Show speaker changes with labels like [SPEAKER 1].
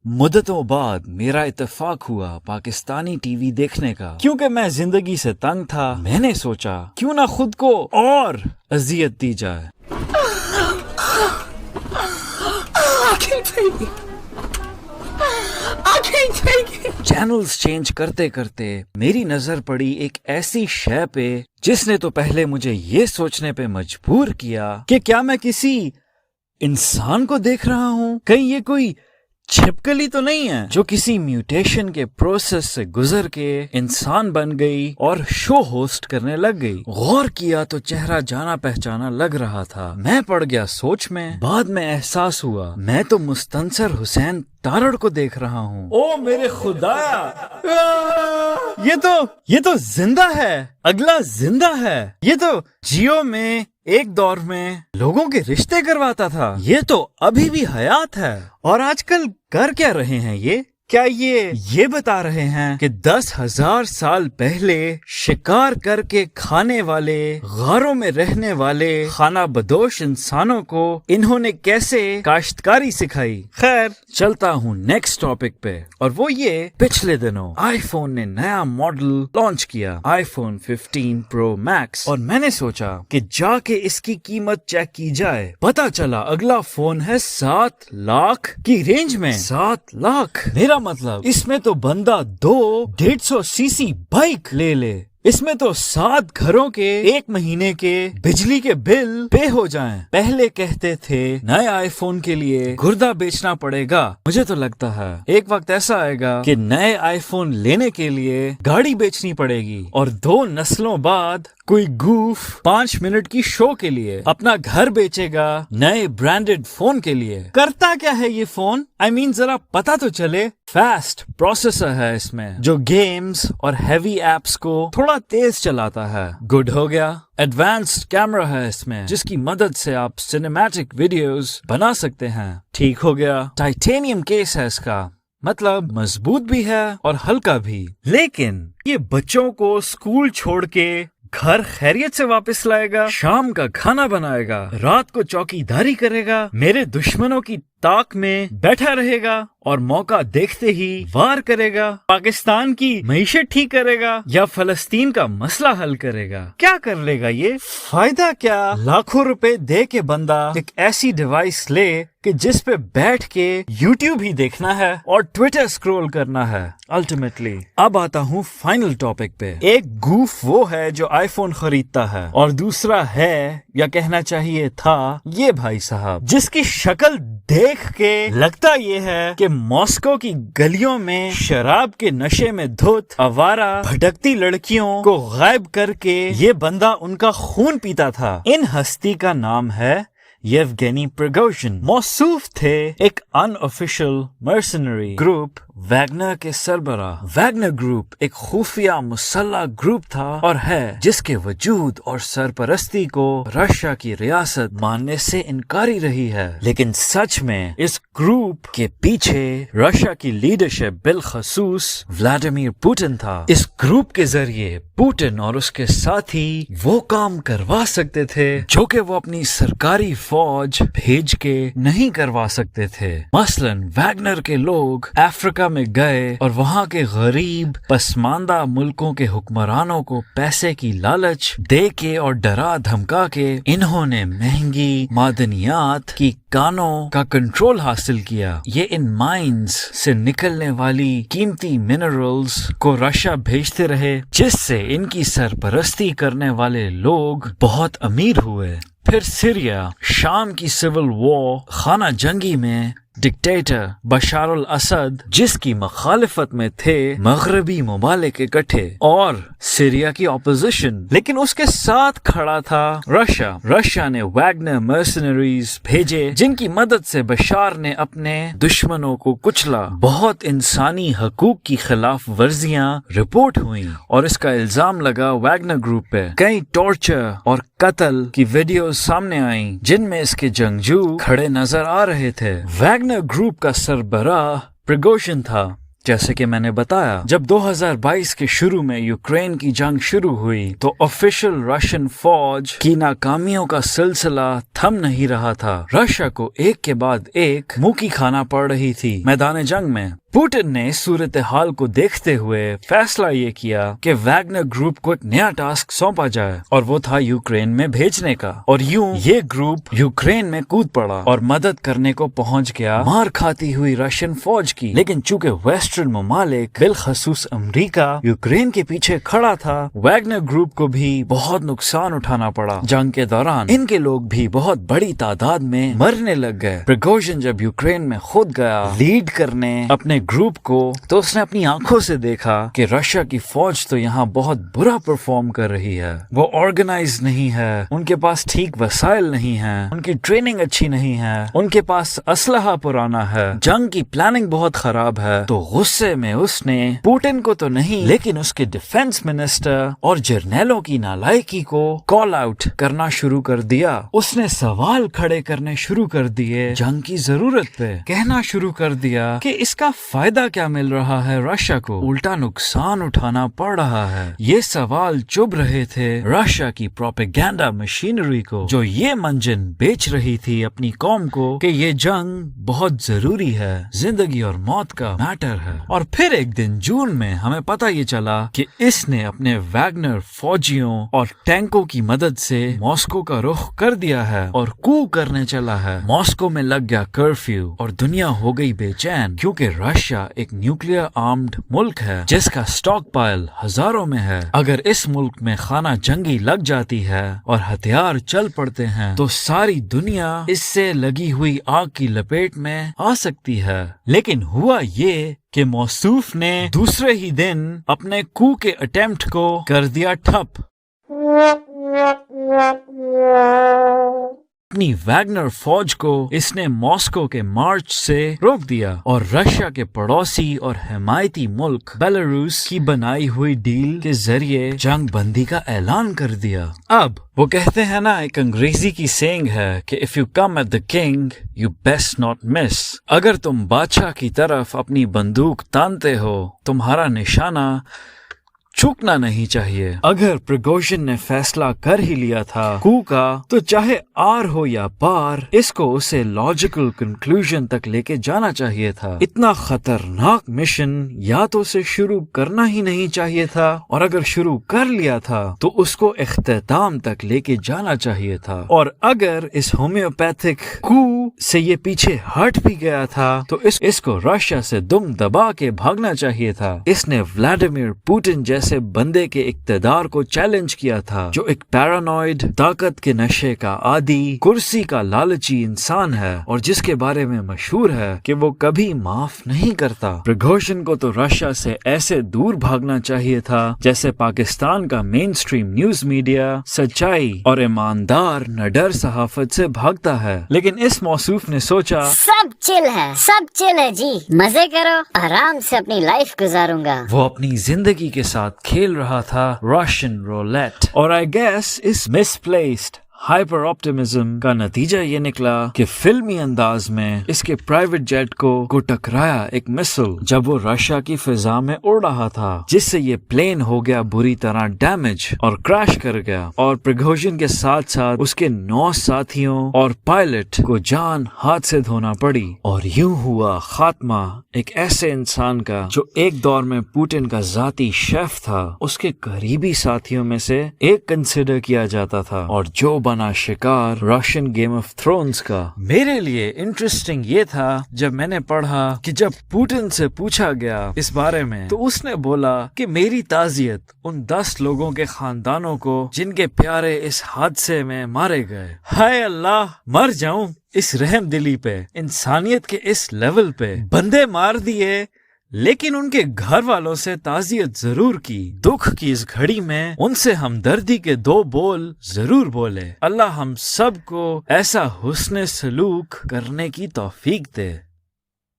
[SPEAKER 1] मुद्दतों बाद मेरा इत्तेफाक हुआ पाकिस्तानी टीवी देखने का, क्योंकि मैं जिंदगी से तंग था। मैंने सोचा क्यों ना खुद को और अजियत दी जाए। चैनल्स चेंज करते करते मेरी नजर पड़ी एक ऐसी शय पे जिसने तो पहले मुझे ये सोचने पे मजबूर किया कि क्या मैं किसी इंसान को देख रहा हूँ, कहीं ये कोई छिपकली तो नहीं है जो किसी म्यूटेशन के प्रोसेस से गुजर के इंसान बन गई और शो होस्ट करने लग गई। गौर किया तो चेहरा जाना पहचाना लग रहा था। मैं पड़ गया सोच में। बाद में एहसास हुआ मैं तो मुस्तनसर हुसैन तारड़ को देख रहा हूँ। ओ मेरे खुदाया, ये तो जिंदा है, अगला जिंदा है। ये तो जियो में एक दौर में लोगों के रिश्ते करवाता था, ये तो अभी भी हयात है। और आजकल कर क्या रहे हैं ये? क्या ये बता रहे हैं कि 10,000 साल पहले शिकार करके खाने वाले, गारों में रहने वाले खाना बदोश इंसानों को इन्होंने कैसे काश्तकारी सिखाई? खैर, चलता हूँ नेक्स्ट टॉपिक पे, और वो ये पिछले दिनों आईफोन ने नया मॉडल लॉन्च किया, आईफोन 15 प्रो मैक्स, और मैंने सोचा कि जाके इसकी कीमत चेक की जाए। पता चला अगला फोन है 7 लाख की रेंज में। 7 लाख, मेरा मतलब इसमें तो बंदा 150 सीसी बाइक ले। इसमें तो 7 घरों के 1 महीने के बिजली के बिल पे हो जाएं। पहले कहते थे नए आईफोन के लिए गुर्दा बेचना पड़ेगा। मुझे तो लगता है एक वक्त ऐसा आएगा कि नए आईफोन लेने के लिए गाड़ी बेचनी पड़ेगी, और 2 नस्लों बाद कोई गूफ 5 मिनट की शो के लिए अपना घर बेचेगा नए ब्रांडेड फोन के लिए। करता क्या है ये फोन? I mean, जरा पता तो चले। फास्ट प्रोसेसर है इसमें जो गेम्स और हैवी एप्स को थोड़ा तेज चलाता है। गुड हो गया। एडवांस्ड कैमरा है इसमें जिसकी मदद से आप सिनेमैटिक वीडियोस बना सकते हैं। ठीक हो गया। टाइटेनियम केस है इसका, मतलब मजबूत भी है और हल्का भी। लेकिन ये बच्चों को स्कूल छोड़ के घर खैरियत से वापस लाएगा, शाम का खाना बनाएगा, रात को चौकीदारी करेगा, मेरे दुश्मनों की ताक में बैठा रहेगा और मौका देखते ही वार करेगा, पाकिस्तान की मईशत ठीक करेगा या फलस्तीन का मसला हल करेगा। क्या कर लेगा ये? फायदा क्या? लाखों रुपए दे के बंदा एक ऐसी डिवाइस ले कि जिस पे बैठ के यूट्यूब ही देखना है और ट्विटर स्क्रॉल करना है अल्टीमेटली। अब आता हूँ फाइनल टॉपिक पे। एक गूफ वो है जो आईफोन खरीदता है, और दूसरा है, या कहना चाहिए था, ये भाई साहब जिसकी शक्ल देख के लगता ये है कि मॉस्को की गलियों में शराब के नशे में धुत आवारा भटकती लड़कियों को गायब करके ये बंदा उनका खून पीता था। इन हस्ती का नाम है येवगेनी प्रिगोजिन। मौसूफ थे एक अनऑफिशियल मर्सनरी ग्रुप वैगनर के सरबराह। वैगनर ग्रुप एक खुफिया मुसल्ला ग्रुप था और है जिसके वजूद और सरपरस्ती को रशिया की रियासत मानने से इनकारी रही है। लेकिन सच में इस ग्रुप के पीछे रशिया की लीडरशिप बिलखसूस व्लादिमीर पुतिन था। इस ग्रुप के जरिए पुतिन और उसके साथी वो काम करवा सकते थे जो कि वो अपनी सरकारी फौज भेज के नहीं करवा सकते थे। मसलन वैगनर के लोग अफ्रीका में गए और वहाँ के गरीब पसमानदा मुल्कों के हुक्मरानों को पैसे की लालच दे के और डरा धमका के इन्होंने महंगी मादनियात की कानों का कंट्रोल हासिल किया। ये इन माइंस से निकलने वाली कीमती मिनरल्स को रशिया भेजते रहे, जिससे इनकी सरपरस्ती करने वाले लोग बहुत अमीर हुए। फिर सीरिया, शाम की सिविल वॉर, खाना जंगी में डिक्टेटर बशार अल असद जिसकी मुखालिफत में थे मगरबी ममालिक इकट्ठे और सीरिया की ऑपोजिशन, लेकिन उसके साथ खड़ा था रशिया। रशिया ने वैगनर मर्सनरीज भेजे जिनकी मदद से बशार ने अपने दुश्मनों को कुचला। बहुत इंसानी हकूक की खिलाफ वर्जियां रिपोर्ट हुई और इसका इल्जाम लगा वैगनर ग्रुप पे। कई टॉर्चर और कत्ल की वीडियोस सामने आई जिनमें इसके जंगजू खड़े नजर आ रहे थे। वैगनर ग्रुप का सरबराह प्रिगोजिन था। जैसे कि मैंने बताया, जब 2022 के शुरू में यूक्रेन की जंग शुरू हुई तो ऑफिशियल रशियन फौज की नाकामियों का सिलसिला थम नहीं रहा था। रशिया को एक के बाद एक मुंह खाना पड़ रही थी मैदान जंग में। पुतिन ने सूरत हाल को देखते हुए फैसला ये किया कि वैगनर ग्रुप को एक नया टास्क सौंपा जाए और वो था यूक्रेन में भेजने का। और यूं ये ग्रुप यूक्रेन में कूद पड़ा और मदद करने को पहुंच गया मार खाती हुई रशियन फौज की। लेकिन चूंकि वेस्टर्न ममालिक बिलखसूस अमेरिका यूक्रेन के पीछे खड़ा था, वैगनर ग्रुप को भी बहुत नुकसान उठाना पड़ा। जंग के दौरान इनके लोग भी बहुत बड़ी तादाद में मरने लग गए। प्रिगोजिन जब यूक्रेन में खुद गया लीड करने अपने ग्रुप को, तो उसने अपनी आंखों से देखा कि रशिया की फौज तो यहाँ बहुत बुरा परफॉर्म कर रही है। वो ऑर्गेनाइज नहीं है, उनके पास ठीक वसाइल नहीं है, उनकी ट्रेनिंग अच्छी नहीं है, उनके पास असलहा पुराना है, जंग की प्लानिंग बहुत खराब है। तो गुस्से में उसने पुतिन को तो नहीं लेकिन उसके डिफेंस मिनिस्टर और जर्नैलों की नालायकी को कॉल आउट करना शुरू कर दिया। उसने सवाल खड़े करने शुरू कर दिए जंग की जरूरत पे, कहना शुरू कर दिया कि इसका फायदा क्या मिल रहा है, रशिया को उल्टा नुकसान उठाना पड़ रहा है। ये सवाल चुभ रहे थे रशिया की प्रोपेगेंडा मशीनरी को, जो ये मंजन बेच रही थी अपनी कौम को कि ये जंग बहुत जरूरी है, जिंदगी और मौत का मैटर है। और फिर एक दिन जून में हमें पता ये चला कि इसने अपने वैगनर फौजियों और टैंकों की मदद से मॉस्को का रुख कर दिया है और कू करने चला है। मॉस्को में लग गया कर्फ्यू और दुनिया हो गई बेचैन, क्योंकि रशिया एक न्यूक्लियर आर्म्ड मुल्क है जिसका स्टॉक पाइल हजारों में है। अगर इस मुल्क में खाना जंगी लग जाती है और हथियार चल पड़ते हैं तो सारी दुनिया इससे लगी हुई आग की लपेट में आ सकती है। लेकिन हुआ ये कि मौसूफ ने दूसरे ही दिन अपने कू के अटेम्प्ट को कर दिया ठप। अपनी वैगनर फौज को इसने मॉस्को के मार्च से रोक दिया और रशिया के पड़ोसी और हिमायती मुल्क बेलारूस की बनाई हुई डील के जरिए जंग बंदी का ऐलान कर दिया। अब वो कहते हैं ना, एक अंग्रेजी की सेइंग है कि if you come at the king you best not miss. अगर तुम बादशाह की तरफ अपनी बंदूक तानते हो, तुम्हारा निशाना चूकना नहीं चाहिए। अगर प्रिगोजिन ने फैसला कर ही लिया था कू का, तो चाहे आर हो या पार, इसको उसे लॉजिकल कंक्लूजन तक लेके जाना चाहिए था। इतना खतरनाक मिशन या तो उसे शुरू करना ही नहीं चाहिए था, और अगर शुरू कर लिया था तो उसको इख्तिताम तक लेके जाना चाहिए था। और अगर इस होम्योपैथिक कू से ये पीछे हट भी गया था तो इसको रशिया से दुम दबा के भागना चाहिए था। इसने व्लादिमीर पुतिन जैसे बंदे के इक्तदार को चैलेंज किया था, जो एक पैरानॉइड, ताकत के नशे का आदी, कुर्सी का लालची इंसान है और जिसके बारे में मशहूर है कि वो कभी माफ नहीं करता। प्रिगोजिन को तो रशिया से ऐसे दूर भागना चाहिए था जैसे पाकिस्तान का मेन स्ट्रीम न्यूज मीडिया सच्चाई और ईमानदार निडर सहाफत से भागता है। लेकिन इस मौसूफ ने सोचा
[SPEAKER 2] सब चिल है जी, मजे करो, आराम से अपनी लाइफ गुजारूंगा।
[SPEAKER 1] वो अपनी जिंदगी के साथ खेल रहा था रशियन रोलेट। और आई गेस इस मिसप्लेस्ड हाइपर ऑप्टिमिज्म का नतीजा ये निकला कि फिल्मी अंदाज में इसके प्राइवेट जेट को टकराया एक मिसाइल जब वो रशिया की फिजा में उड़ रहा था, जिससे ये प्लेन हो गया बुरी तरह डैमेज और क्रैश कर गया। और प्रिगोजिन के साथ साथ उसके 9 साथियों और पायलट को जान हाथ से धोना पड़ी। और यूं हुआ खात्मा एक ऐसे इंसान का जो एक दौर में पुतिन का जाती शेफ था, उसके करीबी साथियों में से एक कंसिडर किया जाता था, और जो बना शिकार रशियन गेम ऑफ थ्रोन्स का। मेरे लिए इंटरेस्टिंग ये था जब मैंने पढ़ा कि जब पुतिन से पूछा गया इस बारे में तो उसने बोला कि मेरी ताजियत उन 10 लोगों के खानदानों को जिनके प्यारे इस हादसे में मारे गए। हाय अल्लाह, मर जाऊं इस रहम दिली पे, इंसानियत के इस लेवल पे। बंदे मार दिए लेकिन उनके घर वालों से ताजियत जरूर की। दुख की इस घड़ी में उनसे हमदर्दी के 2 बोल जरूर बोले। अल्लाह हम सब को ऐसा हुस्न सलूक करने की तौफीक दे।